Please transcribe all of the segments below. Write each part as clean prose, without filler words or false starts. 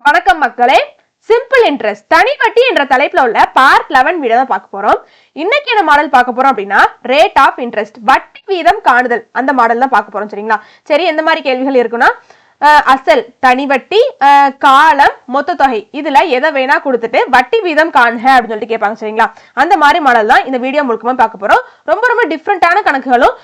வணக்கம் மக்களே. Simple interest தனி வட்டி என்ற தலைப்புல உள்ள பார்ட் 11 வீடியோ தான் பார்க்க போறோம். இன்னைக்கு என்ன மாடல் பார்க்க போறோம் அப்படின்னா ரேட் ஆஃப் இன்ட்ரெஸ்ட், வட்டி வீதம் காணுதல், அந்த மாடல் தான் பார்க்க போறோம். சரிங்களா? சரி, எந்த மாதிரி கேள்விகள் இருக்குன்னா அசல், தனி வட்டி, காலம், மொத்த தொகை, இதுல எதை வேணா கொடுத்துட்டு வட்டி வீதம் காண்க அப்படின்னு சொல்லிட்டு கேட்பாங்க. சரிங்களா? அந்த மாதிரி மாடல் தான் இந்த வீடியோ முழுக்கமா பார்க்க போறோம். ரொம்ப ரொம்ப டிஃப்ரெண்டான கணக்குகளும்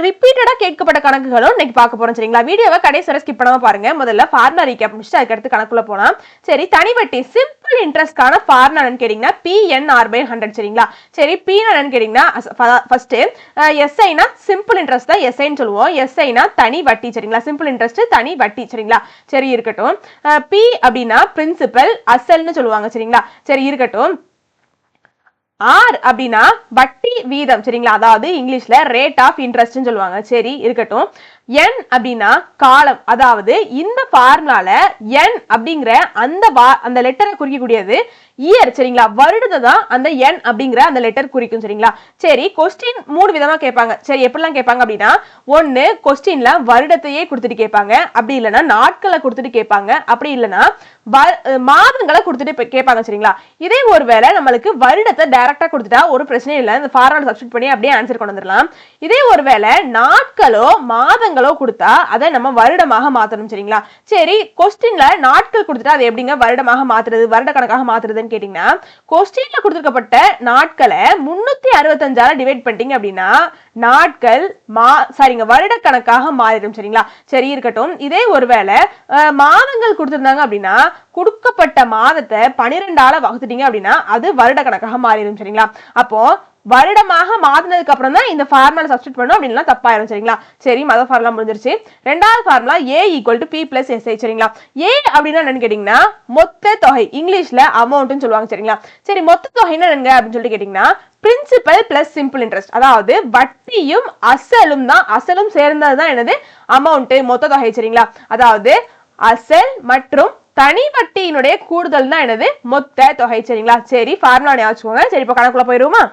ரிப்பீட்டடா கேட்கப்பட்ட கணக்குகளும் இன்னைக்கு பார்க்க போறோம். சரிங்களா? வீடியோவை கடைசி வரை ஸ்கிப் பண்ணாம பாருங்க. முதல்ல ஃபார்முலா ரீகேப் முடிச்சுட்டு அதுக்கடுத்து கணக்குள்ள போலாம். சரி, தனி வட்டி சிம்பிள் இன்ட்ரெஸ்ட்கான ஃபார்முலா என்னன்னு கேட்டீங்கன்னா PNR/100. சரிங்களா? சரி, P என்னன்னு கேட்டீங்கன்னா ஃபர்ஸ்ட் SIனா சிம்பிள் இன்ட்ரெஸ்ட் தான் SIன்னு சொல்லுவோம். SIனா தனி வட்டி. சரிங்களா? சிம்பிள் இன்ட்ரெஸ்ட் தனி வட்டி. சரிங்களா? சரி, இருக்கட்டும். P அப்படின்னா பிரின்சிபல், அசல்னு சொல்லுவாங்க. சரிங்களா? சரி, இருக்கட்டும். R அப்படின்னா வட்டி வீதம். சரிங்களா? அதாவது இங்கிலீஷ்ல ரேட் ஆஃப் இன்ட்ரெஸ்ட்னு சொல்லுவாங்க. சரி, இருக்கட்டும். N அப்படின்னா காலம், அதாவது இந்த ஃபார்முலால N அப்படிங்கிற அந்த லெட்டரை குறிக்கக்கூடியது இயர். சரிங்களா? வருடத்தை தான் அந்த N அப்படிங்கிற அந்த லெட்டர் குறிக்கும். சரிங்களா? சரி, கொஸ்டின் 3 விதமா கேட்பாங்க. சரி, எப்படிலாம் கேட்பாங்க அப்படின்னா, ஒன்னு கொஸ்டின்ல வருடத்தையே கொடுத்துட்டு கேட்பாங்க, அப்படி இல்லைன்னா நாட்களை கொடுத்துட்டு கேட்பாங்க, அப்படி இல்லைன்னா மாதங்களை கொடுத்துட்டு கேட்பாங்க. சரிங்களா? இதே ஒருவேளை நம்மளுக்கு வருடத்தை டைரக்டா கொடுத்துட்டா ஒரு பிரச்சனையும் இல்லை, இந்த ஃபார்முலா சப்ஸ்டிட் பண்ணி அப்படியே ஆன்சர் கொண்டு வந்துடலாம். இதே ஒருவேளை நாட்களோ மாதங்களோ கொடுத்தா அதை நம்ம வருடமாக மாத்தணும். சரிங்களா? சரி, கொஸ்டின்ல நாட்கள் கொடுத்துட்டா அது எப்படிங்க வருடமாக மாத்துறது, வருட கணக்காக மாத்துறதுன்னு கேட்டீங்கன்னா, கொஸ்டின்ல கொடுத்துருக்கப்பட்ட நாட்களை 365ஆல டிவைட் பண்ணிட்டீங்க அப்படின்னா நாட்கள் வருட கணக்காக மாறிடும். சரிங்களா? சரி, இருக்கட்டும். இதே ஒருவேளை மாதங்கள் கொடுத்திருந்தாங்க அப்படின்னா கொடுக்கப்பட்ட மாதத்தை 12ஆல வகுத்துட்டீங்க அப்படின்னா அது வருட கணக்காக மாறிடும். சரிங்களா? அப்போ வருடமாக மாத்தினதுக்கு அப்புறம் தான் இந்த ஃபார்முலா சப்ஸ்டிட் பண்ணணும் அப்படின்னா தப்பாயிரும். சரிங்களா? சரி, மொத ஃபார்முலா முடிஞ்சிருச்சு. ரெண்டாவது ஃபார்முலா A = P + SI. சரிங்களா? A அப்படின்னா என்னன்னு கேட்டீங்கன்னா மொத்த தொகை, இங்கிலீஷ்ல அமௌண்ட்னு சொல்லுவாங்க. சரிங்களா? சரி, மொத்த தொகைன்னா என்னங்க அப்படின்னு சொல்லிட்டு கேட்டீங்கன்னா பிரின்சிபல் பிளஸ் சிம்பிள் இன்ட்ரெஸ்ட், அதாவது வட்டியும் அசலும் தான், அசலும் சேர்ந்தது தான் என்னது அமௌண்ட், மொத்த தொகை. சரிங்களா? அதாவது அசல் மற்றும் தனி வட்டியினுடைய கூடுதல் தான் என்னது மொத்த தொகை. சரிங்களா? சரி, ஃபார்முலா ஞாபகம். சரி, இப்போ கணக்குள்ள போயிருவோமா?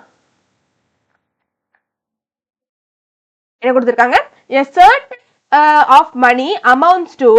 என்ன கொடுத்திருக்காங்க? A certain of money amounts to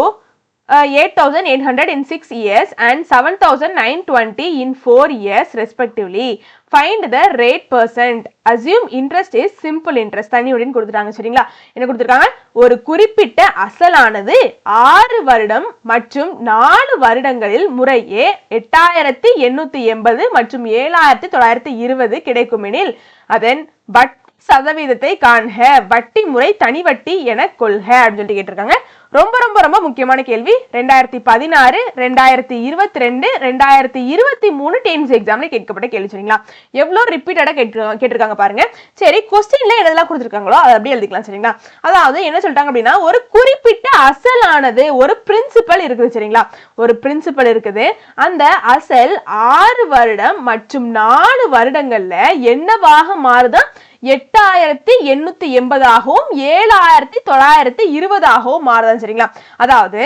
8,800 in 6 years and 7,920 in 4 years respectively. Find the rate percent. Assume interest is simple interest. தனி வட்டின்னு கொடுத்துட்டாங்க. சரிங்களா? என்ன கொடுத்திருக்காங்க? ஒரு குறிப்பிட்ட அசலானது 6 வருடம் மற்றும் 4 வருடங்களில் முறையே 8,880 மற்றும் 7,920 கிடைக்குமெனில் அதன் வட்டி சதவீதத்தை காண்க, வட்டி முறை தனி வட்டி என கொள்க அப்படின்னு சொல்லிட்டு கேட்டிருக்காங்க. ரொம்ப ரொம்ப ரொம்ப முக்கியமான கேள்வி. 2016, 2022, 2023 டென்ஸ் எக்ஸாம்ல கேட்கப்பட்ட கேள்வி. சரிங்களா? எவ்வளவு ரிப்பீட்டடா கேட்டிருக்காங்க பாருங்க. சரி, கொஸ்டின்ல என்னெல்லாம் கொடுத்திருக்காங்களோ அதை அப்படியே எழுதிக்கலாம். சரிங்களா? அதாவது என்ன சொல்லிட்டாங்க அப்படின்னா ஒரு குறிப்பிட்ட அசலானது ஒரு பிரின்சிபல் இருக்குது. சரிங்களா? ஒரு பிரின்சிபல் இருக்குது. அந்த அசல் 6 வருடம் மற்றும் 4 வருடங்கள்ல என்னவாக மாறுதான் 8,880 ஆகவும் 7,920 ஆகவும் மாறுதான். சரிங்களா? அதாவது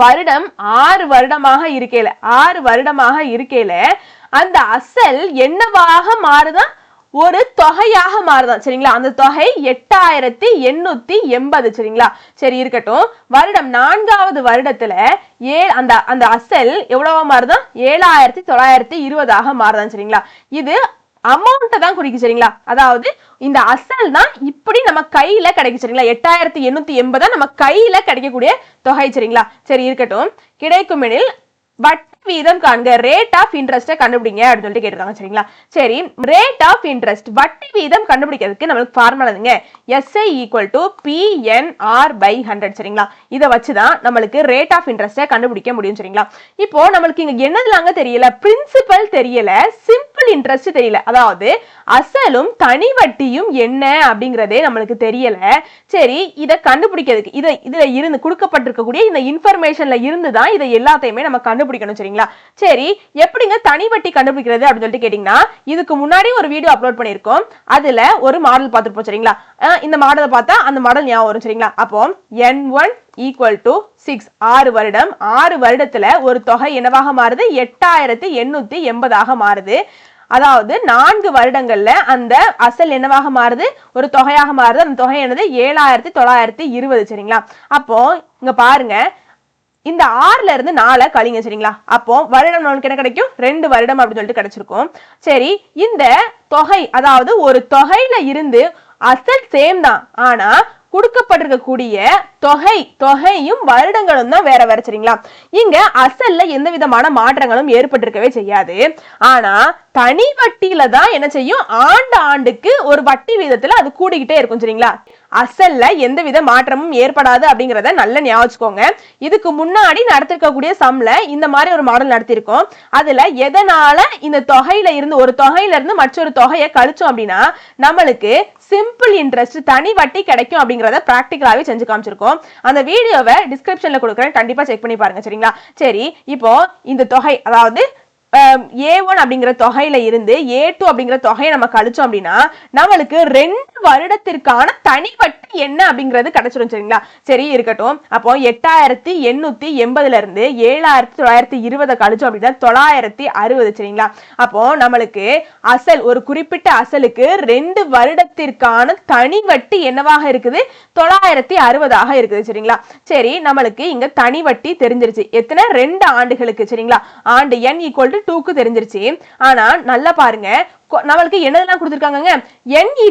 வருடம் 6 வருடமாக இருக்கையில அந்த அசல் என்னவாக மாறுதான் ஒரு தொகையாக மாறுதான். சரிங்களா? அந்த தொகை 8,880. சரிங்களா? சரி, இருக்கட்டும். வருடம் 4வது வருடத்துல அந்த அசல் எவ்வளவா மாறுதான் 7,920 மாறுதான். சரிங்களா? இது அமௌண்ட் தான் குறிக்கு. சரிங்களா? அதாவது இந்த அசல் தான் இப்படி நம்ம கையில கிடைக்கும். சரிங்களா? 8,880 நம்ம கையில கிடைக்கக்கூடிய தொகை. சரிங்களா? சரி, இருக்கட்டும். கிடைக்கும் எனில் வட்டி வீதம் காண்க, ரேட் ஆஃப் இன்ட்ரெஸ்ட் கண்டுபிடிங்க அப்படின்னு சொல்லிட்டு கேட்டிருக்காங்க. சரிங்களா? சரி, ரேட் ஆஃப் இன்ட்ரெஸ்ட் வட்டி வீதம் கண்டுபிடிக்கிறதுக்கு நம்மளுக்கு ஃபார்முலா என்னங்க? SI = PNR/100. சரிங்களா? இதை வச்சுதான் நம்மளுக்கு ரேட் ஆஃப் இன்ட்ரெஸ்ட் கண்டுபிடிக்க முடியும். சரிங்களா? இப்போ நம்மளுக்கு இங்க என்னதுலாங்க தெரியல, பிரின்சிபல் தெரியல, சிம்பிள் இன்ட்ரெஸ்ட் தெரியல, அதாவது அசலும் தனி வட்டியும் என்ன அப்படிங்கறதே நம்மளுக்கு தெரியல. சரி, இதை கண்டுபிடிக்கிறதுக்கு இதுல இருந்து கொடுக்கப்பட்டிருக்கக்கூடிய இந்த இன்ஃபர்மேஷன்ல இருந்து தான் இதை எல்லாத்தையுமே நம்ம கண்டுபிடிக்கணும். சரிங்களா? சரி, எப்படிங்க தனி வட்டி கண்டுபிடிக்கிறது அப்படின்னு சொல்லிட்டு கேட்டீங்கன்னா இதுக்கு முன்னாடி ஒரு வீடியோ அப்லோட் பண்ணிருக்கோம். அதுல ஒரு மாடல் பார்த்துருப்போம். சரிங்களா? இந்த மாடலை பார்த்தா அந்த மாடல் ஞாபகம் வரும். சரிங்களா? அப்போ N1 = 6, 6 வருடம், 6 வருடத்துல ஒரு தொகை என்னவாக மாறுது 8,880 மாறுது. அதாவது 4 வருடங்கள்ல அந்த அசல் என்னவாக மாறுது ஒரு தொகையாக மாறுது. அந்த தொகை என்னது 7,920. சரிங்களா? அப்போ இங்க பாருங்க, இந்த 6ல இருந்து 4 கழிங்க சரிங்களா. அப்போ வருடம் நமக்கு என்ன கிடைக்கும் 2 வருடம் அப்படின்னு சொல்லிட்டு கிடைச்சிருக்கும். சரி, இந்த தொகை அதாவது ஒரு தொகையில இருந்து அசல் சேம் தான், ஆனா கொடுக்கப்பட்டிருக்கக்கூடிய தொகையும் வருடங்களும் தான் வேற வேற சரிங்களா. இங்க அசல்ல எந்த விதமான மாற்றங்களும் ஏற்பட்டிருக்கவே செய்யாது. ஆனா தனி வட்டியில தான் என்ன செய்யும், ஆண்டுக்கு ஒரு வட்டி வீதத்துல அது கூடிக்கிட்டே இருக்கும் சரிங்களா. அசல்ல எந்த வித மாற்றமும் ஏற்படாது அப்படிங்கறத நல்ல ஞாபகம். இதுக்கு முன்னாடி நடத்திருக்கக்கூடிய சம்ல இந்த மாதிரி ஒரு மாடல் நடத்திருக்கோம். அதுல எதனால இந்த தொகையில இருந்து ஒரு தொகையில இருந்து மற்றொரு தொகையை கழிச்சோம் அப்படின்னா நம்மளுக்கு சிம்பிள் இன்ட்ரெஸ்ட் தனி வட்டி கிடைக்கும் அப்படிங்கறத பிராக்டிகலாவே செஞ்சு காமிச்சிருக்கோம். அந்த வீடியோவை டிஸ்கிரிப்ஷன்ல கொடுக்குறேன், கண்டிப்பா செக் பண்ணி பாருங்க சரிங்களா. சரி, இப்போ இந்த தொகை அதாவது A1 அப்படிங்கிற தொகையில இருந்து A2 அப்படிங்கிற தொகையை நம்ம கழிச்சோம் அப்படின்னா நம்மளுக்கு 2 வருடத்திற்கான தனி வட்டி என்ன அப்படிங்கிறது கிடைச்சிடும் சரிங்களா. சரி இருக்கட்டும். அப்போ 8880ல இருந்து 7920 கழிச்சோம் அப்படின்னா 960 சரிங்களா. அப்போ நம்மளுக்கு அசல் ஒரு குறிப்பிட்ட அசலுக்கு 2 வருடத்திற்கான தனி வட்டி என்னவாக இருக்குது 960 இருக்குது சரிங்களா. சரி, நம்மளுக்கு இங்க தனி வட்டி தெரிஞ்சிருச்சு. எத்தனை 2 ஆண்டுகளுக்கு சரிங்களா. ஆண்டு n = 2க்கு தெரிஞ்சிருச்சு. ஆனா நல்லா பாருங்க, நம்மளுக்கு என்னதெல்லாம் கொடுத்திருக்காங்க, n =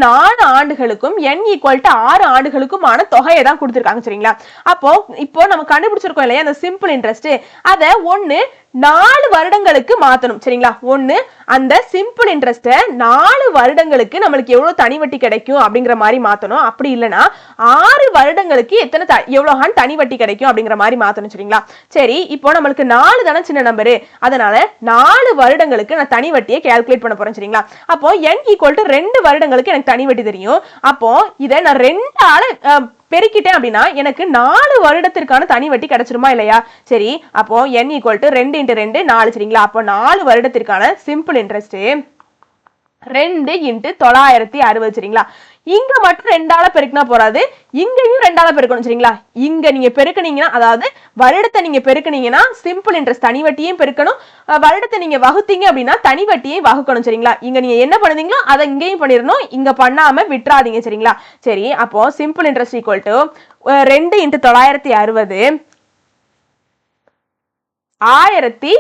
4 ஆண்டுகளுக்கும் n = 6 ஆண்டுகளுக்குமான தொகையை தான் கொடுத்திருக்காங்க சரிங்களா. அப்போ இப்போ நம்ம கண்டுபிடிச்சிருக்கோம் இல்லையா அந்த சிம்பிள் இன்ட்ரெஸ்ட், அத 4 வருடங்களுக்கு மாத்தணும் சரிங்களா. அந்த சிம்பிள் இன்ட்ரெஸ்ட் 4 வருடங்களுக்கு நம்மளுக்கு எவ்வளவு தனி வட்டி கிடைக்கும் அப்படிங்கிற மாதிரி மாத்தணும். அப்படி இல்லைன்னா 6 வருடங்களுக்கு எவ்வளவு தனி வட்டி கிடைக்கும் அப்படிங்கிற மாதிரி மாத்தணும் சரிங்களா. சரி, இப்போ நம்மளுக்கு 4 தானே சின்ன நம்பரு, அதனால 4 வருடங்களுக்கு நான் தனி வட்டியை கால்குலேட் பண்ண போறேன் சரிங்களா. அப்போ n = 2 வருடங்களுக்கு எனக்கு தனி வட்டி தெரியும். அப்போ இதை நான் 2 ஆல பெருக்கிட்டேன் அப்படின்னா எனக்கு 4 வருடத்திற்கான தனி வட்டி கிடைச்சிருமா இல்லையா. சரி, அப்போ n = 2 × 2 4 சரிங்களா. அப்போ 4 வருடத்திற்கான சிம்பிள் இன்ட்ரெஸ்ட் 2 × 960 சரிங்களா. இங்க மட்டும் 2 ஆல பெருக்கினா போறாது, இங்கேயும் 2 ஆல பெருக்கணும் சரிங்களா. இங்க நீங்க பெருக்குனீங்கன்னா அதாவது வருடத்தை நீங்க பெருக்குனீங்கன்னா சிம்பிள் இன்ட்ரெஸ்ட் தனி வட்டியையும் பெருக்கணும், வருடத்தை நீங்க வகுத்தீங்க அப்படின்னா தனி வட்டியை வகுக்கணும் சரிங்களா. இங்க நீங்க என்ன பண்ணுவீங்களோ அதை இங்கேயும் பண்ணிடணும், இங்க பண்ணாம விட்டுறாதீங்க சரிங்களா. சரி, அப்போ சிம்பிள் இன்ட்ரெஸ்ட் = 2 × 960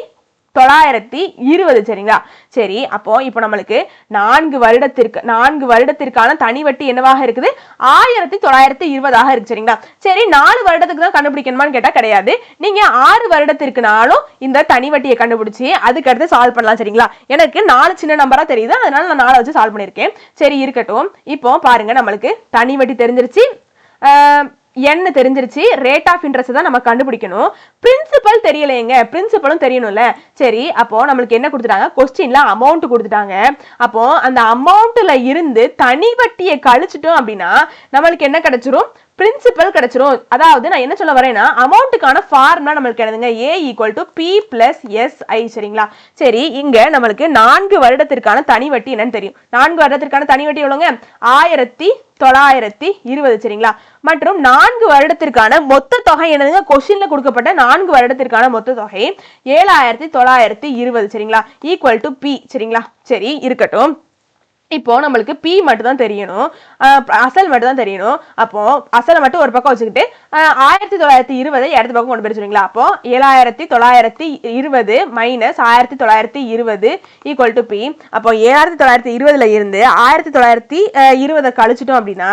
1920 சரிங்களா. சரி, அப்போ இப்போ நம்மளுக்கு 4 வருடத்திற்கான தனி வட்டி என்னவாக இருக்குது 1920 இருக்கு சரிங்களா. சரி, 4 வருடத்துக்கு தான் கண்டுபிடிக்கணுமான்னு கேட்டா கிடையாது. நீங்க 6 வருடத்திற்குனாலும் இந்த தனி வட்டியை கண்டுபிடிச்சு அதுக்கு அடுத்து சால்வ் பண்ணலாம் சரிங்களா. எனக்கு 4 சின்ன நம்பரா தெரியுது, அதனால நான் 4 வச்சு சால்வ் பண்ணிருக்கேன். சரி இருக்கட்டும். இப்போ பாருங்க, நம்மளுக்கு தனி வட்டி தெரிஞ்சிருச்சு, என்ன தெரிஞ்சிருச்சு, ரேட் ஆஃப் இன்ட்ரெஸ்ட் தான் நம்ம கண்டுபிடிக்கணும். பிரின்சிபல் தெரியலைங்க, பிரின்சிபலும் தெரியணும்ல. சரி, அப்போ நம்மளுக்கு என்ன கொடுத்துட்டாங்க, கொஸ்டின்ல அமௌண்ட் கொடுத்துட்டாங்க. அப்போ அந்த அமௌண்ட்ல இருந்து தனி வட்டியை கழிச்சிட்டோம் அப்படின்னா நம்மளுக்கு என்ன கிடைச்சிரும், பிரின்சிபல் கிடைச்சிரும். அதாவது நான் என்ன சொல்ல வரேன்னா அமௌண்ட்டுக்கான ஃபார்முலா நம்மளுக்கு என்னதுங்க, A = P + SI சரிங்களா. சரி, இங்க நம்மளுக்கு 4 வருடத்திற்கான தனி வட்டி என்னன்னு தெரியும். 4 வருடத்திற்கான தனி வட்டி எவ்வளவுங்க 1920 சரிங்களா. மற்றும் 4 வருடத்திற்கான மொத்த தொகை என்னதுங்க, கொஸ்டின்ல கொடுக்கப்பட்ட 4 வருடத்திற்கான மொத்த தொகை 7920 சரிங்களா = P சரிங்களா. சரி இருக்கட்டும். இப்போ நம்மளுக்கு P மட்டும் தான் தெரியணும், அசல் மட்டும் தான் தெரியணும். அப்போ அசலை மட்டும் ஒரு பக்கம் வச்சுக்கிட்டு 1920 இடத்து பக்கம் கொண்டு போய் சொல்றீங்களா. அப்போ 7920 - 1920 = P. அப்போ 7920ல இருந்து 1920 கழிச்சிட்டோம் அப்படின்னா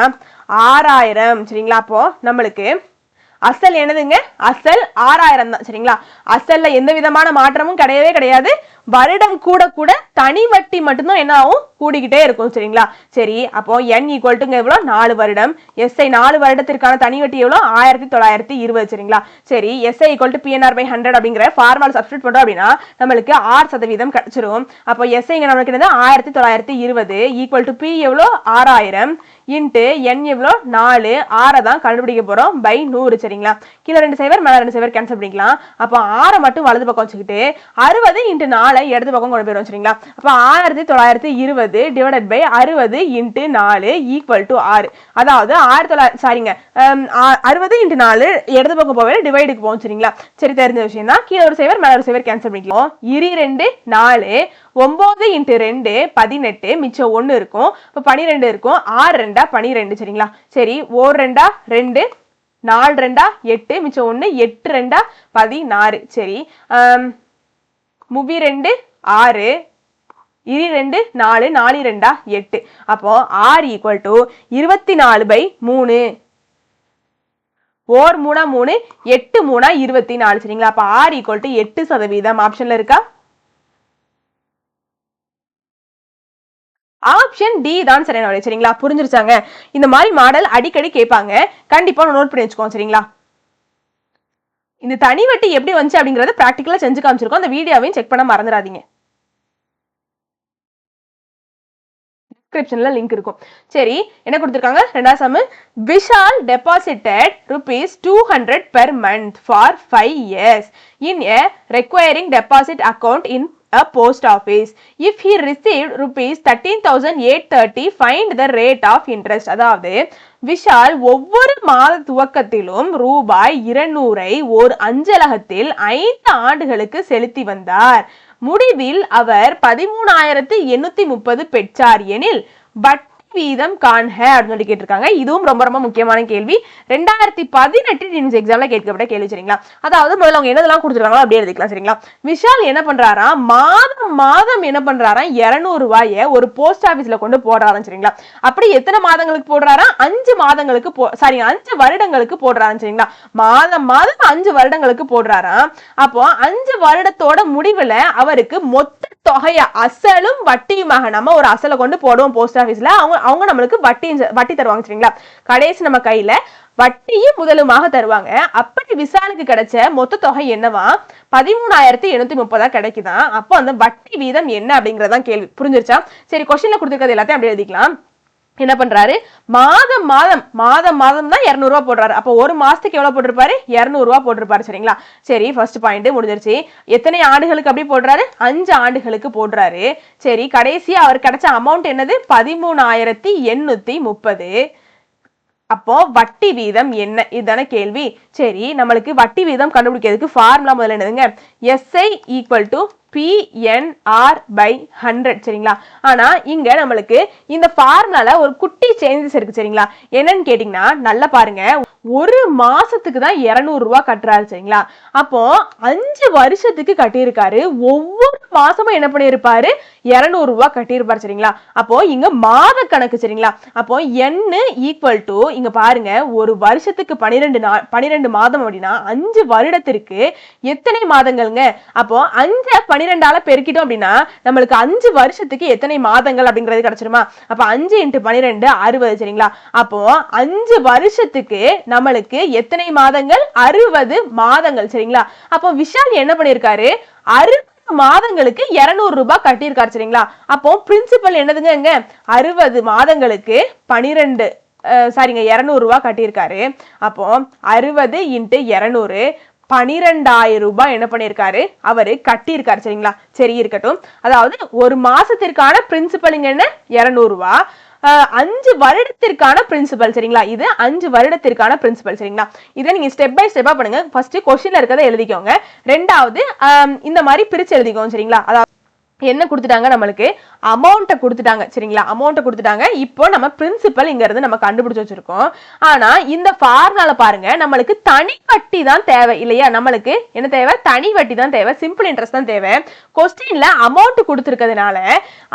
6000 சரிங்களா. அப்போ நம்மளுக்கு அசல் என்னதுங்க, அசல் 6000 தான் சரிங்களா. அசல்ல எந்த விதமான மாற்றமும் கிடையவே கிடையாது. வருடம் கூட கூட தனி வட்டி மட்டும்தான் என்ன ஆகும், கூடிக்கிட்டே இருக்கும் சரிங்களா. சரி, அப்போ n = எவ்வளோ 4 வருடம், SI 4 வருடத்திற்கான தனி வட்டி எவ்வளோ 1920 சரிங்களா. சரி, SI = PNR/100 அப்படிங்கிற ஃபார்முலா சப்ஸ்டிட்யூட் பண்றோம் அப்படின்னா நம்மளுக்கு 6% கிடைச்சிரும். அப்போ SI நம்மளுக்கு என்னது 1920 = P எவ்வளோ 6000 × n எவ்வளோ 4, 6 தான் கண்டுபிடிக்க போறோம் by 100 சரிங்களா. கீழே 2 0 மேல 2 0 கேன்சல் பண்ணிக்கலாம். அப்போ 6 மட்டும் வலது பக்கம் வச்சுக்கிட்டு 60 × 4 இடது பக்கம் கொண்டு போயிடும் சரிங்களா. அப்போ 1920 / 60 × 4 = 6. அதாவது 60 × 4 இடது பக்கம் போவே டிவைடுக்கு போகும் சரிங்களா. சரி, தெரிஞ்ச விஷயம் தான். கீழே ஒரு 0 மேல ஒரு 0 கேன்சல் பண்ணிக்கலாம். 2 4 9 × 2 18 மிச்சம் 1 இருக்கும். இப்போ 12 இருக்கும். 6 2 12 சரிங்களா. சரி, 1 2 2 4 2 8 மிச்சம் 1 8 2 16 சரி 2 6 2 4 4 2 8 அப்போ r ஈக்குவல் டு 24/3 ஓர் 3 3 8 3 24 சரிங்களா அப்ப r ஈக்குவல் டு 8% ஆப்ஷன்ல இருக்கா ஆப்ஷன் டி தான் சரியான விடை சரிங்களா புரிஞ்சிருச்சாங்க இந்த மாதிரி மாடல் அடிக்கடி கேட்பாங்க கண்டிப்பா நோட் பண்ணி வச்சுக்கோங்க சரிங்களா இந்த தனி வட்டி எப்படி வந்துச்சு அப்படிங்கறத பிராக்டிகலா செஞ்சு காமிச்சிருக்கோம் அந்த வீடியோவையும் செக் பண்ண மறந்துடாதீங்க டிஸ்கிரிப்ஷன்ல லிங்க் இருக்கும் சரி என்ன கொடுத்திருக்காங்க ரெண்டாவது some Vishal deposited ₹200 per month for 5 years in a requiring deposit account in a post office. If he received ₹13,830 find the rate of interest. அதாவது விஷால் ஒவ்வொரு மாத துவக்கத்திலும் ரூபாய் 200 ஒரு அஞ்சலகத்தில் 5 ஆண்டுகளுக்கு செலுத்தி வந்தார் முடிவில் அவர் 13,830 பெற்றார் எனில் வட்டி வீதம் காண்க அப்படின்னு சொல்லி கேட்டிருக்காங்க இதுவும் ரொம்ப ரொம்ப முக்கியமான கேள்வி 2018 டீன்ஸ் எக்ஸாம்ல கேட்கப்பட்ட கேள்வி சரிங்களா அதாவது முதல்ல அவங்க என்னதெல்லாம் கொடுத்துருக்காங்களோ அப்படியே எழுதிக்கலாம் சரிங்களா விஷால் என்ன பண்றாரா மாதம் என்ன பண்றாரா 200 ரூபாயை ஒரு போஸ்ட் ஆபீஸ்ல கொண்டு போடுறாராம் சரிங்களா அப்படி எத்தனை மாதங்களுக்கு போடுறாரா 5 மாதங்களுக்கு 5 வருடங்களுக்கு போடுறாராம் சரிங்களா மாதம் 5 வருடங்களுக்கு போடுறாராம் அப்போ 5 வருடத்தோட முடிவுல அவருக்கு மொத்த தொகைய அசலும் வட்டியுமாக நம்ம ஒரு அசலை கொண்டு போடுவோம் போஸ்ட் ஆபீஸ்ல அவங்க நம்மளுக்கு வட்டி தருவாங்க சரிங்களா கடைசி நம்ம கையில வட்டியும் முதலுமாக தருவாங்க அப்படி விஷாலுக்கு கிடைச்ச மொத்த தொகை என்னவா 13,830 கிடைக்குதான் அப்போ அந்த வட்டி வீதம் என்ன அப்படிங்கறதான் கேள்வி புரிஞ்சிருச்சா சரி கொஸ்டின்ல கொடுத்திருக்கிறது எல்லாத்தையும் அப்படியே எழுதிக்கலாம் என்ன பண்றாரு மாதம் தான் 200 ரூபாய் போடுறாரு அப்போ ஒரு மாசத்துக்கு எவ்வளவு போட்டிருப்பாரு 200 ரூபாய் போட்டிருப்பாரு சரிங்களா சரி ஃபர்ஸ்ட் பாயிண்ட் முடிஞ்சிருச்சு எத்தனை ஆண்டுகளுக்கு அப்படி போடுறாரு 5 ஆண்டுகளுக்கு போடுறாரு சரி கடைசியா அவர் கிடைச்ச அமௌண்ட் என்னது 13,830 அப்போ வட்டி வீதம் என்ன இதுதானே கேள்வி சரி நம்மளுக்கு வட்டி வீதம் கண்டுபிடிக்கிறதுக்கு ஃபார்முலா முதல்ல என்னதுங்க SI ஈக்குவல் டு PNR/100 சரிங்களா ஆனா இங்க நம்மளுக்கு இந்த ஃபார்முலால ஒரு குட்டி சேஞ்சஸ் இருக்கு சரிங்களா என்னன்னு கேட்டீங்கன்னா நல்லா பாருங்க ஒரு மாசத்துக்கு தான் 200 ரூபாய் கட்டுறாரு சரிங்களா அப்போ 5 வருஷத்துக்கு கட்டியிருக்காரு ஒவ்வொரு மாசமும் என்ன பண்ணிருப்பாரு 200 ரூபாய் கட்டியிருப்பாரு சரிங்களா அப்போ இங்க மாத கணக்கு சரிங்களா அப்போ n ஈக்குவல் டு இங்க பாருங்க ஒரு வருஷத்துக்கு 12 மாதம் அப்படின்னா 5 வருடத்திற்கு எத்தனை மாதங்கள்ங்க அப்போ 5 12ஆல பெருக்கிட்டோம் அப்படின்னா நம்மளுக்கு 5 வருஷத்துக்கு எத்தனை மாதங்கள் அப்படிங்கிறது கிடைச்சிருமா அப்ப 5 × 12 60 சரிங்களா அப்போ 5 வருஷத்துக்கு நம்மளுக்கு எத்தனை மாதங்கள் 60 மாதங்கள் சரிங்களா அப்போ விஷால் என்ன பண்ணிருக்காரு 60 மாதங்களுக்கு 200 ரூபாய் கட்டியிருக்காரு சரிங்களா அப்போ பிரின்சிபல் என்னதுங்க 60 மாதங்களுக்கு 200 ரூபாய் கட்டியிருக்காரு அப்போ 60 × 200 12,000 ரூபாய் என்ன பண்ணிருக்காரு அவரு கட்டியிருக்காரு சரிங்களா சரி இருக்கட்டும் அதாவது ஒரு மாசத்திற்கான பிரின்சிபல் என்ன 200 ரூபாய் 5 வருடத்திற்கான பிரின்சிபல் சரிங்களா இது 5 வருடத்திற்கான பிரின்சிபல் சரிங்களா இதை நீங்க ஸ்டெப் பை ஸ்டெப்பா பண்ணுங்க ஃபர்ஸ்ட் क्वेश्चनல இருக்கதை எழுதிக்கோங்க ரெண்டாவது இந்த மாதிரி பிரிச்சு எழுதிக்கோங்க சரிங்களா அதாவது என்ன கொடுத்துட்டாங்க நம்மளுக்கு அமௌண்ட்டை கொடுத்துட்டாங்க சரிங்களா அமௌண்ட்டை கொடுத்துட்டாங்க இப்போ நம்ம பிரின்சிபல் இங்க இருந்து நம்ம கண்டுபிடிச்சு வச்சிருக்கோம் ஆனா இந்த ஃபார்முலால பாருங்க நம்மளுக்கு தனி வட்டி தான் தேவை இல்லையா நம்மளுக்கு என்ன தேவை தனி வட்டி தான் தேவை சிம்பிள் இன்ட்ரெஸ்ட் தான் தேவை क्वेश्चनல அமௌண்ட் கொடுத்திருக்கிறதுனால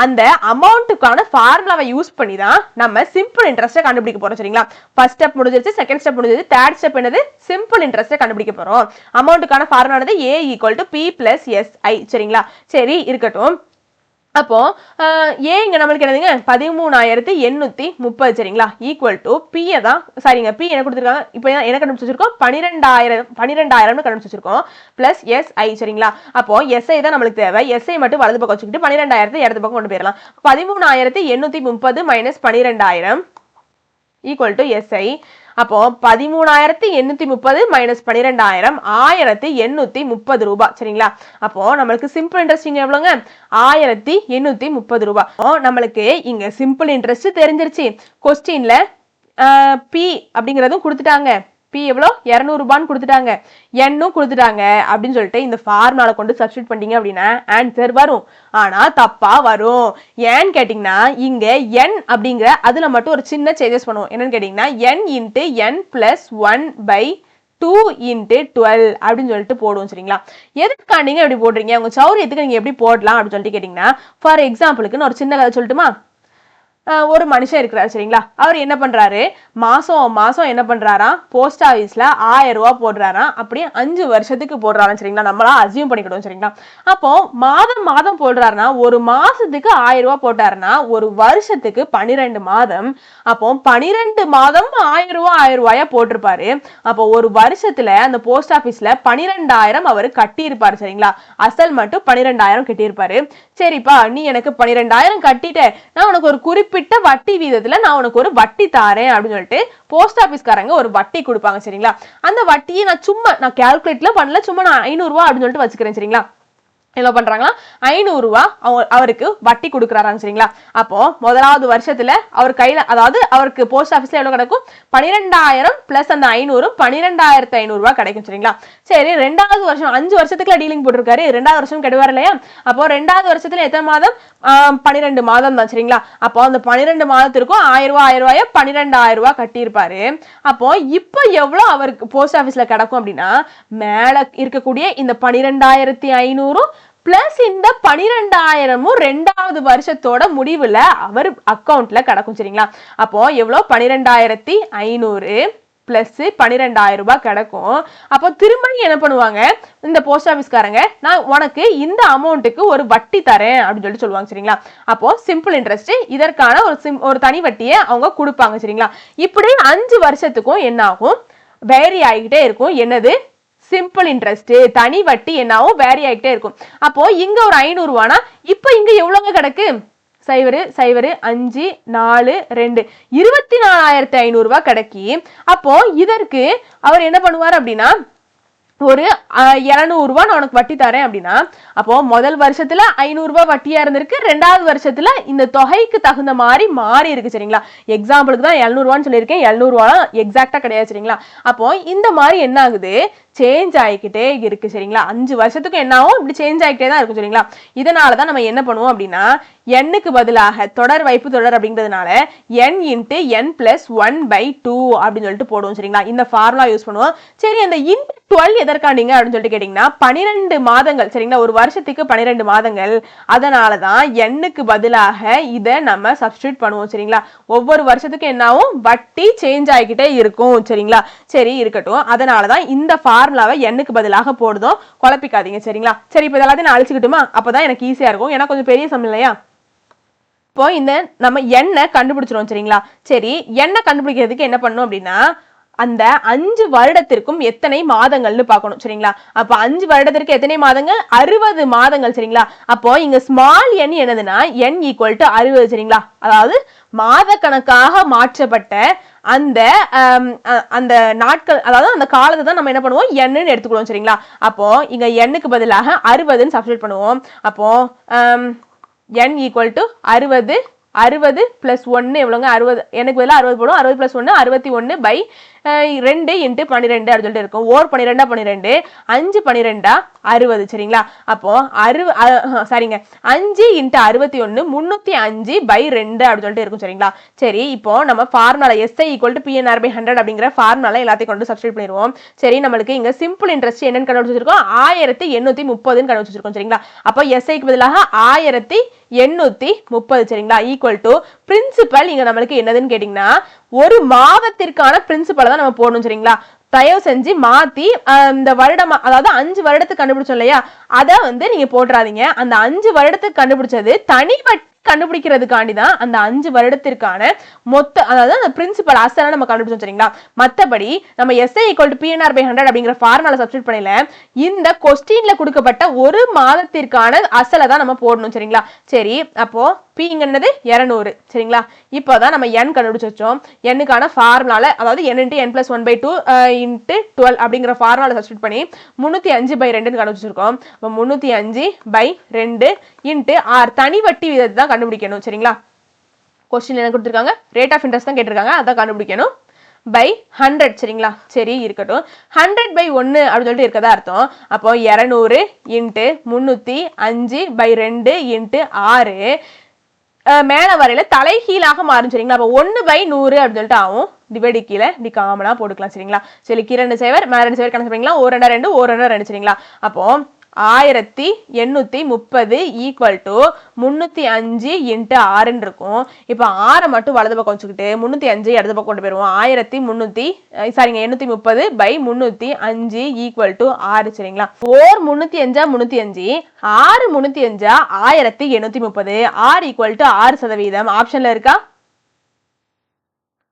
அந்த அமௌண்ட்டுக்கான ஃபார்முலாவை யூஸ் பண்ணி தான் நம்ம சிம்பிள் இன்ட்ரெஸ்ட்டை கண்டுபிடிக்க போறோம் சரிங்களா ஃபர்ஸ்ட் ஸ்டெப் முடிஞ்சிருச்சு செகண்ட் ஸ்டெப் முடிஞ்சிருச்சு தேர்ட் ஸ்டெப் என்னது சிம்பிள் இன்ட்ரெஸ்ட்டை கண்டுபிடிக்க போறோம் அமௌண்ட்டுக்கான ஃபார்முலா என்னது A = P + SI சரிங்களா சரி இருக்கட்டும் அப்போ ஏ இங்க நம்மளுக்கு என்னதுங்க 13,830 சரிங்களா ஈக்குவல் டு பி தான் சரிங்க பி என்ன கொடுத்துருக்காங்க இப்போ என்ன கண்டுபிடிச்சு வச்சிருக்கோம் 12,000 கண்டுபிடிச்சு வச்சிருக்கோம் பிளஸ் SI சரிங்களா அப்போ SI தான் நம்மளுக்கு தேவை SI மட்டும் வலது பக்கம் வச்சுக்கிட்டு 12,000 இடது பக்கம் கொண்டு போயிடலாம் 13,830 மைனஸ் 12,000 ஈக்குவல் டு SI அப்போ 13,830 மைனஸ் 12,000 1,830 ரூபாய் சரிங்களா அப்போ நம்மளுக்கு சிம்பிள் இன்ட்ரெஸ்ட் எவ்வளவுங்க 1,830 ரூபாய் நம்மளுக்கு இங்க சிம்பிள் இன்ட்ரெஸ்ட் தெரிஞ்சிருச்சு क्वेश्चनல P அப்படிங்கறதும் கொடுத்துட்டாங்க பி எவ்வளோ 200 ரூபான்னு கொடுத்துட்டாங்க, எண்ணும் கொடுத்துட்டாங்க அப்படின்னு சொல்லிட்டு இந்த ஃபார்முலால கொண்டு சப்ஸ்டிட் பண்ணிட்டீங்க அப்படின்னா ஆன்சர் வரும். ஆனா தப்பா வரும். ஏன்னு கேட்டீங்கன்னா இங்க n அப்படிங்கிற அதுல மட்டும் ஒரு சின்ன சேஞ்சஸ் பண்ணுவோம். என்னன்னு கேட்டீங்கன்னா n into n plus 1/2 into 12 அப்படின்னு சொல்லிட்டு போடுவோம். சரிங்களா? எதுக்கு நீங்க எப்படி போடுறீங்க, உங்க சௌரியத்துக்கு நீங்க எப்படி போடலாம் அப்படின்னு சொல்லிட்டு கேட்டீங்கன்னா, ஃபார் எக்ஸாம்பிளுக்கு நான் ஒரு சின்ன கதை சொல்லட்டுமா? ஒரு மனுஷன் இருக்கிறார். சரிங்களா? அவர் என்ன பண்றாரு, மாசம் மாசம் என்ன பண்றாராம், போஸ்ட் ஆபீஸ்ல 1000 ரூபாய் போடுறாராம். அப்படியே 5 வருஷத்துக்கு போடுறாராம். சரிங்களா? நம்மளா அசியூம் பண்ணிக்கிட்டோம். சரிங்களா? அப்போ மாதம் மாதம் போடுறாருன்னா ஒரு மாசத்துக்கு 1000 ரூபாய் போட்டாருன்னா ஒரு வருஷத்துக்கு 12 மாதம். அப்போ 12 மாதம் 1000 ரூபாயா போட்டிருப்பாரு. அப்போ ஒரு வருஷத்துல அந்த போஸ்ட் ஆபீஸ்ல 12,000 அவரு கட்டி இருப்பாரு. சரிங்களா? அசல் மட்டும் 12,000 கட்டியிருப்பாரு. சரிப்பா, நீ எனக்கு 12,000 கட்டிட்ட, நான் உனக்கு ஒரு குறிப்பிட்ட வட்டி வீதத்துல நான் உனக்கு ஒரு வட்டி தாரேன் அப்படின்னு சொல்லிட்டு போஸ்ட் ஆபீஸ்காரங்க ஒரு வட்டி கொடுப்பாங்க. சரிங்களா? அந்த வட்டியை நான் கால்குலேட்ல பண்ணல, சும்மா நான் 500 ரூபாய் அப்படின்னு சொல்லிட்டு வச்சுக்கிறேன். சரிங்களா? என்ன பண்றாங்களா, 500 ரூபாய் அவருக்கு வட்டி கொடுக்குறாங்க. சரிங்களா? அப்போ முதலாவது வருஷத்துல அவர் கையில, அதாவது அவருக்கு போஸ்ட் ஆபீஸ்ல எவ்வளவு கிடைக்கும், 12,000 பிளஸ் அந்த 500 12,500 ரூபாய் கிடைக்கும். சரிங்களா? சரி, ரெண்டாவது வருஷம் 5 வருஷத்துக்குள்ள டீலிங் போட்டிருக்காரு, ரெண்டாவது வருஷம் கிடைவாரு இல்லையா? அப்போ ரெண்டாவது வருஷத்துல எத்தனை மாதம், 12 மாதம் தான். சரிங்களா? அப்போ அந்த 12 மாதத்திற்கும் 1000 ரூபாய 12,000 ரூபாய் கட்டியிருப்பாரு. அப்போ இப்போ எவ்வளவு அவருக்கு போஸ்ட் ஆபீஸ்ல கிடைக்கும் அப்படின்னா, மேல இருக்கக்கூடிய இந்த 12,500 பிளஸ் இந்த 12,000 ரெண்டாவது வருஷத்தோட முடிவுல அவர் அக்கவுண்ட்ல கிடக்கும். சரிங்களா? அப்போ எவ்வளவு, 12,500 பிளஸ் 12,000 ரூபாய் கிடைக்கும். அப்போ திரும்ப என்ன பண்ணுவாங்க இந்த போஸ்ட் ஆபீஸ்காரங்க, நான் உனக்கு இந்த அமௌண்ட்டுக்கு ஒரு வட்டி தரேன் அப்படின்னு சொல்லிட்டு சொல்லுவாங்க. சரிங்களா? அப்போ சிம்பிள் இன்ட்ரெஸ்ட் இதற்கான ஒரு தனி வட்டியை அவங்க கொடுப்பாங்க. சரிங்களா? இப்படி 5 வருஷத்துக்கும் என்ன ஆகும், வேரி ஆகிட்டே இருக்கும். என்னது, சிம்பிள் இன்ட்ரெஸ்ட் தனி வட்டி என்னாவும் வேரி ஆகிட்டே இருக்கும். அப்போ இங்க ஒரு 500 ரூபானா இப்போ இங்க எவ்வளவுங்க கிடக்கு, 0 0 5 4 2 24,500 ரூபாய் கிடைக்கி. அப்போ இதற்கு அவர் என்ன பண்ணுவார் அப்படின்னா, ஒரு 200 ரூபாய் நான் உனக்கு வட்டி தரேன் அப்படின்னா, அப்போ முதல் வருஷத்துல 500 ரூபாய் வட்டியா இருந்திருக்கு, ரெண்டாவது வருஷத்துல இந்த தொகைக்கு தகுந்த மாதிரி மாறி இருக்கு. சரிங்களா? எக்ஸாம்பிளுக்கு தான் 700 ரூபான்னு சொல்லியிருக்கேன், 700 ரூபாய் எக்ஸாக்டா கிடையாது. சரிங்களா? அப்போ இந்த மாதிரி என்ன ஆகுது, சேஞ்ச் ஆகிக்கிட்டே இருக்கு. சரிங்களா? 5 வருஷத்துக்கு என்ன ஆகும், இப்படி சேஞ்ச் ஆகிட்டே தான் இருக்கும். சரிங்களா? இதனாலதான் நம்ம என்ன பண்ணுவோம் அப்படின்னா, எண்ணுக்கு பதிலாக தொடர் வைப்பு தொடர் அப்படிங்கிறதுனால n இன்ட்டு n பிளஸ் 1/2 அப்படின்னு சொல்லிட்டு போடுவோம். சரிங்களா? இந்த ஃபார்முலா யூஸ் பண்ணுவோம். சரி, அந்த இன்ட்டு 12 எதற்காண்டிங்க அப்படின்னு சொல்லிட்டு கேட்டீங்கன்னா, 12 மாதங்கள். சரிங்களா? ஒரு வருஷத்துக்கு 12 மாதங்கள். அதனாலதான் எண்ணுக்கு பதிலாக இதை நம்ம சப்ஸ்டிட்யூட் பண்ணுவோம். சரிங்களா? ஒவ்வொரு வருஷத்துக்கு என்ன ஆகும், வட்டி சேஞ்ச் ஆகிக்கிட்டே இருக்கும். சரிங்களா? சரி, இருக்கட்டும். அதனாலதான் இந்த ஃபார்முலாவை எண்ணுக்கு பதிலாக போடுதோம், குழப்பிக்காதீங்க. சரிங்களா? சரி, இப்போ எல்லாத்தையும் நான் அழிச்சுக்கிட்டுமா, அப்பதான் எனக்கு ஈஸியா இருக்கும், ஏன்னா கொஞ்சம் பெரிய சம் இல்லையா? இப்போ இந்த நம்ம எண்ணை கண்டுபிடிச்சிரும். சரிங்களா? சரி, எண்ணை கண்டுபிடிக்கிறதுக்கு என்ன பண்ணணும் அப்படின்னா, அந்த 5 வருடத்திற்கும் எத்தனை மாதங்கள்னு பார்க்கணும். சரிங்களா? அப்ப 5 வருடத்திற்கு எத்தனை மாதங்கள், 60 மாதங்கள். சரிங்களா? அப்போ இங்க ஸ்மால் n என்னதுன்னா n ஈக்குவல் டு 60. சரிங்களா? அதாவது மாத கணக்காக மாற்றப்பட்ட அந்த அந்த நாட்கள், அதாவது அந்த காலத்தை தான் நம்ம என்ன பண்ணுவோம், எண்ணுன்னு எடுத்துக்கிறோம். சரிங்களா? அப்போ இங்க எண்ணுக்கு பதிலாக 60ன்னு சப்ஸ்டிட்யூட் பண்ணுவோம். அப்போ n ஈக்குவல் டு 60 60 பிளஸ் 1 எவ்வளோங்க, 60, எனக்கு பதிலாக 60 போடும், 60 பிளஸ் 1 61/2 இன்ட்டு 12 அப்படின்னு சொல்லிட்டு இருக்கும். 12 12 5 12 60. சரிங்களா? அப்போ 5 இன்ட்டு 61 305/2 அப்படின்னு சொல்லிட்டு இருக்கும். சரிங்களா? சரி, இப்போ நம்ம formula SI equal to PNR/100 அப்படிங்கிற ஃபார்முலா எல்லாத்தையும் கொண்டு சப்ஸ்டிட்யூட் பண்ணிடுவோம். சரி, நம்மளுக்கு இங்க சிம்பிள் இன்ட்ரெஸ்ட் என்னன்னு கண்டுபிடிச்சிருக்கோம், 1830 கண்டுபிடிச்சிருக்கோம். சரிங்களா? அப்போ SIக்கு பதிலாக 1830. சரிங்களா? ஈக்குவல் டு பிரின்சிபல் இங்க நம்மளுக்கு என்னதுன்னு கேட்டீங்கன்னா, ஒரு மாதத்திற்கான பிரின்சிபலை தான் நம்ம போடணும். சரிங்களா? தயவு செஞ்சு மாத்தி இந்த வருடம், அதாவது 5 வருடத்துக்கு கண்டுபிடிச்சோம் இல்லையா, அதை நீங்க போட்டுறாதீங்க. அந்த 5 வருடத்துக்கு கண்டுபிடிச்சது தனி வட்டி கண்டுபிடிக்கிறதுக்காண்டி தான் அந்த 5 வருடத்திற்கான மொத்த, அதாவது அந்த பிரின்சிபல் அசலை நம்ம கண்டுபிடிச்சோம். சரிங்களா? மற்றபடி நம்ம SI ஈக்குவல் டு PNR/100 அப்படிங்கிற ஃபார்முலா சப்ஸ்டிட்யூட் பண்ணல, இந்த கொஸ்டின்ல கொடுக்கப்பட்ட ஒரு மாதத்திற்கான அசலை தான் நம்ம போடணும். சரிங்களா? சரி, அப்போ P என்னது 200. சரிங்களா? இப்போதான் நம்ம n கண்டுபிடிச்சு வச்சோம். n-க்கான ஃபார்முலால, அதாவது n into n plus 1/2 into 12 அப்படிங்கிற ஃபார்முலால சப்ஸ்டிட்யூட் பண்ணி 305/2 கண்டுபிடிச்சிருக்கோம். இப்போ 305/2 இன்ட்டு r தனி வட்டி விதத்தை தான் கண்டுபிடிக்கணும். சரிங்களா? கொஸ்டின் என்ன கொடுத்துருக்காங்க, ரேட் ஆஃப் இன்ட்ரெஸ்ட் தான் கேட்டிருக்காங்க, அதான் கண்டுபிடிக்கணும். by 100 சரிங்களா? சரி இருக்கட்டும். 100 by 1 அப்படி சொல்லிட்டு இருக்கதா அர்த்தம். அப்போ 200 இன்ட்டு 305 by 2 இன்ட்டு 6 மேல வரையில தலைகீழாக மாறும் சரிங்களா? அப்போ 1 by 100 அப்படின்னு சொல்லிட்டு ஆகும். டிவைடு கீழே இப்படி காமனா போட்டுக்கலாம் சரிங்களா? சரி 2 சேவர் மேல 2 சேவர் கணக்கு பண்ணிக்கலாம். 1 2 2 1 2 2 சரிங்களா? அப்போ 1830 ஈக்குவல் டு 305 இன்ட்டு 6 இருக்கும். இப்போ 6 மட்டும் வலது பக்கம் வச்சுக்கிட்டு 305 இடது பக்கம் கொண்டு போயிருவோம். 830 பை 305 ஈக்குவல் டு 6 சரிங்களா? 305 305 6 305 1830 R ஈக்குவல் டு 6%. ஆப்ஷன்ல இருக்கா?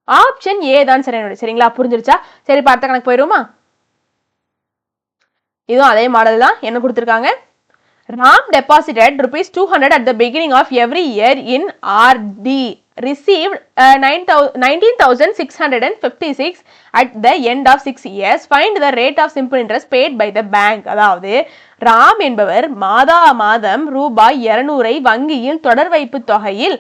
ஆப்ஷன் ஏ தான் சரிங்களா? புரிஞ்சிருச்சா? சரி பார்த்த கணக்கு போயிருவோமா? இதுவும் அதே மாடல் தான். என்ன கொடுத்திருக்காங்க? Ram deposited ₹200 at the beginning of every year in RD, received 19,656 at the end of 6 years. Find the rate of simple interest paid by the bank. அதாவது ராம் என்பவர் மாதா மாதம் ரூபாய் 200 வங்கியில் தொடர் வைப்பு தொகையில்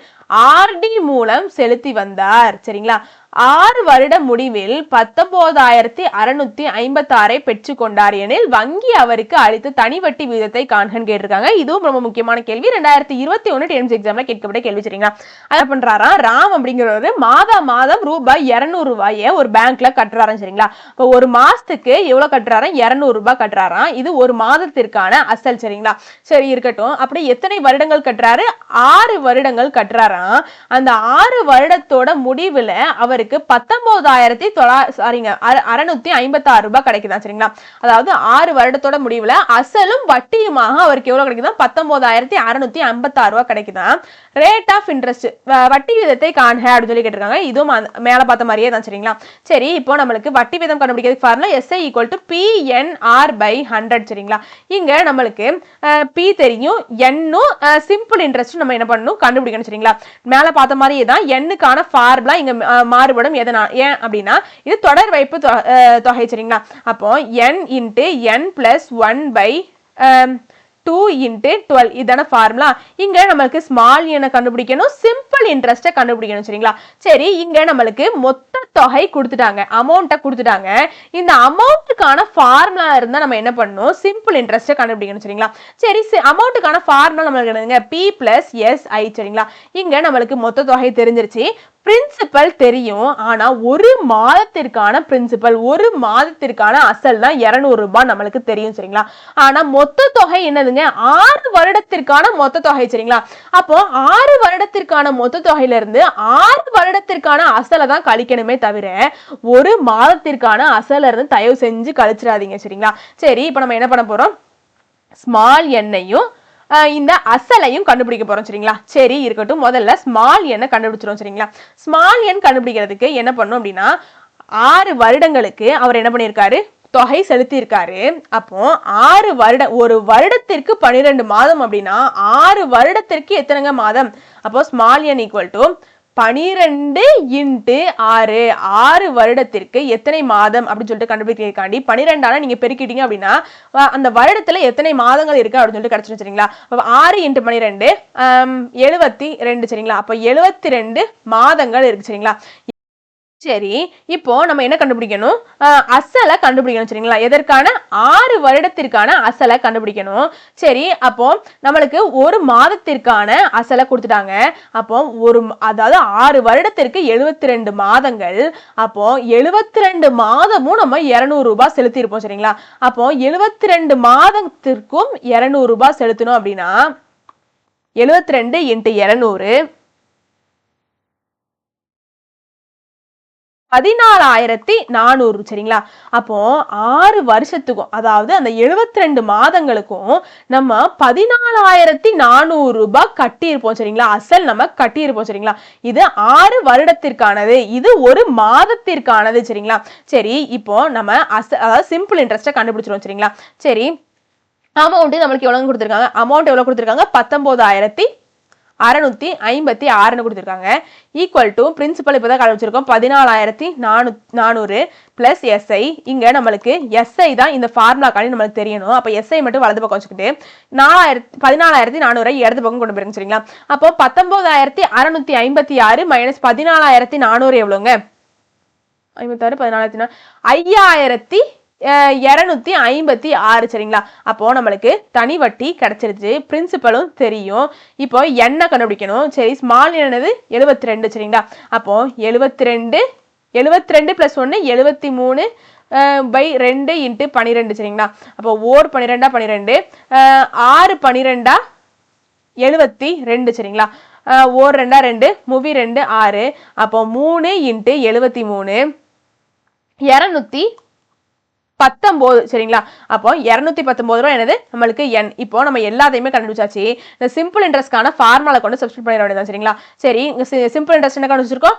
ஆர்டி மூலம் செலுத்தி வந்தார் சரிங்களா? 6 வருட முடிவில் 19,656 பெற்று கொண்டார் எனில் வங்கி அவருக்கு அளித்த தனி வட்டி விகிதத்தை காண்கன்னு கேட்டிருக்காங்க. இதுவும் ரொம்ப முக்கியமான கேள்வி. 2021 டென்த் எக்ஸாம்ல கேட்கப்பட்ட கேள்வி சரிங்களா? அதை பண்றாரா ராம் அப்படிங்கிறவரு மாதம் ரூபாய் 200 ரூபாயை ஒரு பேங்க்ல கட்டுறாராம் சரிங்களா? இப்போ ஒரு மாசத்துக்கு எவ்வளவு கட்டுறாராம்? 200 ரூபாய் கட்டுறாராம். இது ஒரு மாதத்திற்கான அசல் சரிங்களா? சரி இருக்கட்டும். அப்படி எத்தனை வருடங்கள் கட்டுறாரு? 6 வருடங்கள் கட்டுறாராம். அந்த 6 வருடத்தோட முடிவுல அவருக்கு 19,656 ரூபாய் கிடைக்குதா சரிங்களா? அதாவது 6 வருடத்தோட முடிவுல அசலும் வட்டியுமாக அவருக்கு எவ்வளவு கிடைக்குதா? 19,656 ரூபாய் கிடைக்குதா? ரேட் ஆஃப் இன்ட்ரெஸ்ட் வட்டி விகிதத்தை காண்க அப்படின்னு சொல்லி கேட்டிருக்காங்க. இதுவும் மேல பார்த்த மாதிரியே தான் சரிங்களா? சரி இப்போ நம்மளுக்கு வட்டி விகிதம் கண்டுபிடிக்கிறதுக்கு formula SI equal to PNR by 100 சரிங்களா? இங்க நம்மளுக்கு P தெரியும், N-ம் சிம்பிள் இன்ட்ரெஸ்ட் நம்ம என்ன பண்ணணும்? கண்டுபிடிக்கணும் சரிங்களா? மேல பார்த்த மாதிரியே தான் N-க்கான ஃபார்முலா இங்க மாறுபடும். எதனால்? ஏன் அப்படின்னா இது தொடர் வைப்பு தொகை சரிங்களா? அப்போ N into N plus 1 by 2 into 12 இதான ஃபார்முலா. இங்க நமக்கு ஸ்மால் n கண்டுபிடிக்கணும், சிம்பிள் இன்ட்ரெஸ்ட் கண்டுபிடிக்கணும் சரிங்களா? சரி இங்க நமக்கு மொத்த தொகை கொடுத்துட்டாங்க, அமௌண்ட்டை கொடுத்துட்டாங்க. இந்த அமௌண்ட்டுக்கான ஃபார்முலா இருந்தா நம்ம என்ன பண்ணணும்? சிம்பிள் இன்ட்ரெஸ்ட் கண்டுபிடிக்கணும் சரிங்களா? சரி அமௌண்ட்டுக்கான ஃபார்முலா நமக்கு என்னங்க? P plus SI சரிங்களா? இங்க நமக்கு மொத்த தொகை தெரிஞ்சிருச்சு, பிரின்சிபல் தெரியும். ஆனா ஒரு மாதத்திற்கான பிரின்சிபல், ஒரு மாதத்திற்கான அசல் தான் 200 ரூபாய் நம்மளுக்கு தெரியும் சரிங்களா? ஆனா மொத்த தொகை என்னதுங்க? 6 வருடத்திற்கான மொத்த தொகை சரிங்களா? அப்போ 6 வருடத்திற்கான மொத்த தொகையில இருந்து 6 வருடத்திற்கான அசலை தான் கழிக்கணுமே தவிர ஒரு மாதத்திற்கான அசல இருந்து தயவு செஞ்சு கழிச்சிடாதீங்க சரிங்களா? சரி இப்போ நம்ம என்ன பண்ண போறோம்? ஸ்மால் எண்ணையும் இந்த அசலையும் கண்டுபிடிக்க போறோம் சரிங்களா? சரி இருக்கட்டும். முதல்ல ஸ்மால் எண்ணை கண்டுபிடிச்சிரும் சரிங்களா? ஸ்மால் எண் கண்டுபிடிக்கிறதுக்கு என்ன பண்ணும் அப்படின்னா 6 வருடங்களுக்கு அவர் என்ன பண்ணியிருக்காரு? தொகை செலுத்தி இருக்காரு. அப்போ 6 வருடம், ஒரு வருடத்திற்கு 12 மாதம் அப்படின்னா 6 வருடத்திற்கு எத்தனைங்க மாதம்? அப்போ small n equal to 12 into 6, 6 வருடத்திற்கு எத்தனை மாதம் அப்படின்னு சொல்லிட்டு கண்டுபிடிக்கிறதுக்காண்டி 12ஆல நீங்க பெருக்கிட்டீங்க அப்படின்னா அந்த வருடத்துல எத்தனை மாதங்கள் இருக்கு அப்படின்னு சொல்லிட்டு கிடைச்சிடும் சரிங்களா? 6 இன்ட்டு 12 72 சரிங்களா? அப்ப 72 மாதங்கள் இருக்கு சரிங்களா? சரி இப்போ நம்ம என்ன கண்டுபிடிக்கணும்? அசலை கண்டுபிடிக்கணும் சரிங்களா? எதற்கான? 6 வருடத்திற்கான அசலை கண்டுபிடிக்கணும். சரி அப்போ நம்மளுக்கு ஒரு மாதத்திற்கான அசலை கொடுத்துட்டாங்க. அப்போ அதாவது 6 வருடத்திற்கு 72 மாதங்கள். அப்போ 72 மாதமும் நம்ம 200 ரூபாய் செலுத்தி இருப்போம் சரிங்களா? அப்போ 72 மாதத்திற்கும் 200 ரூபாய் செலுத்தணும் அப்படின்னா 72 இன்ட்டு 200 14,400 சரிங்களா? அப்போ 6 வருஷத்துக்கும், அதாவது அந்த 72 மாதங்களுக்கும் நம்ம 14,400 ரூபாய் கட்டியிருப்போம் சரிங்களா? அசல் நம்ம கட்டியிருப்போம் சரிங்களா? இது 6 வருடத்திற்கானது, இது ஒரு மாதத்திற்கானது சரிங்களா? சரி இப்போ நம்ம அதாவது சிம்பிள் இன்ட்ரெஸ்ட்டை கண்டுபிடிச்சிருவோம் சரிங்களா? சரி அமௌண்ட் நம்மளுக்கு எவ்வளவு கொடுத்துருக்காங்க? அமௌண்ட் எவ்வளவு கொடுத்துருக்காங்க? 19,656 கொடுத்துருக்காங்க. ஈக்குவல் டு பிரின்சிபல் இப்போதான் கண்டுபிடிச்சிருக்கோம் 14,400 பிளஸ் SI. இங்க நம்மளுக்கு SI தான் இந்த ஃபார்முலாக்காண்டி நம்மளுக்கு தெரியணும். அப்போ SI மட்டும் வலது பக்கம் வச்சுக்கிட்டு 14,400 இடது பக்கம் கொண்டு போயிருங்க சரிங்களா? அப்போ 19,656 மைனஸ் 14,400 எவ்வளோங்க? 56 14 5256 சரிங்களா. அப்போ நம்மளுக்கு தனி வட்டி கிடைச்சிருச்சு, பிரின்சிபலும் தெரியும். இப்போ என்ன கண்டுபிடிக்கணும். சரி, ஸ்மால் என்னது 72 சரிங்களா. அப்போ 72 + 1 73 by 2 × 12 சரிங்களா. அப்போ ஓர் 12 12 6 12 72 சரிங்களா. ஓர் 2 2 மூவி 2 6. அப்போ 3 × 73 219 சரிங்களா. அப்போ 219 ரூபாய் என்னது நம்மளுக்கு n. இப்போ நம்ம எல்லாத்தையுமே கண்டுபிடிச்சாச்சு. இந்த சிம்பிள் இன்ட்ரெஸ்ட்கான ஃபார்முலா கொண்டு சப்ஸ்டிட்யூட் பண்ணிட வேண்டியது சரிங்களா. சரி, சிம்பிள் இன்ட்ரெஸ்ட் என்ன கண்டுபிடிச்சிருக்கோம்,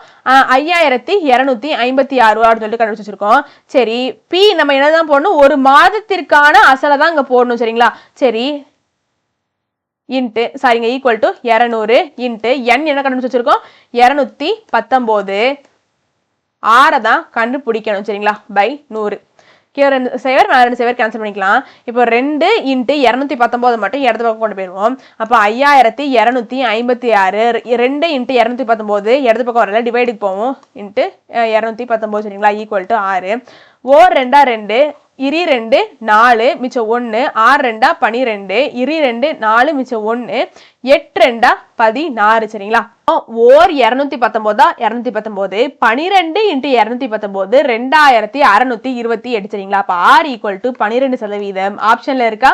5256 ரூபா அப்படின்னு சொல்லிட்டு கண்டுபிடிச்சிருக்கோம். சரி, பி நம்ம என்னதான் போடணும், ஒரு மாதத்திற்கான அசலை தான் இங்க போடணும் சரிங்களா. சரி, ஈக்குவல் டு 200 இன்ட்டு n என்ன கண்டுபிடிச்சு வச்சிருக்கோம் 219 6 தான் கண்டுபிடிக்கணும் சரிங்களா. பை 100 2 சேவர் கேன்சல் பண்ணிக்கலாம். இப்போ 2 × 219 மட்டும் இடது பக்கம் கொண்டு போயிருவோம். அப்போ 5256 2 × 219 இடது பக்கம் வரல, டிவைடுக்கு போவோம் இன்ட்டு 219 சரிங்களா. Equal to 6. ஓர் 2 2 இரி 2 4 மிச்சம் 1 6 2 12 இரி 2 4 மிச்சம் 1 8 2 16 சரிங்களா. ஓர் 219 219 12 × 219 2628 சரிங்களா. அப்ப R = 12%. ஆப்ஷன்ல இருக்கா?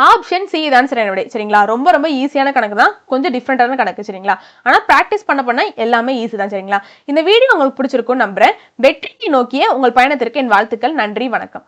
ஆப்ஷன் சி தான் சரி சரிங்களா. ரொம்ப ரொம்ப ஈஸியான கணக்கு தான், கொஞ்சம் டிஃப்ரெண்டான கணக்கு சரிங்களா. ஆனா பிராக்டிஸ் பண்ண எல்லாமே ஈஸி தான் சரிங்களா. இந்த வீடியோ உங்களுக்கு பிடிச்சிருக்கும் நம்புறேன். வெற்றியை நோக்கிய உங்கள் பயணத்திற்கு என் வாழ்த்துக்கள். நன்றி, வணக்கம்.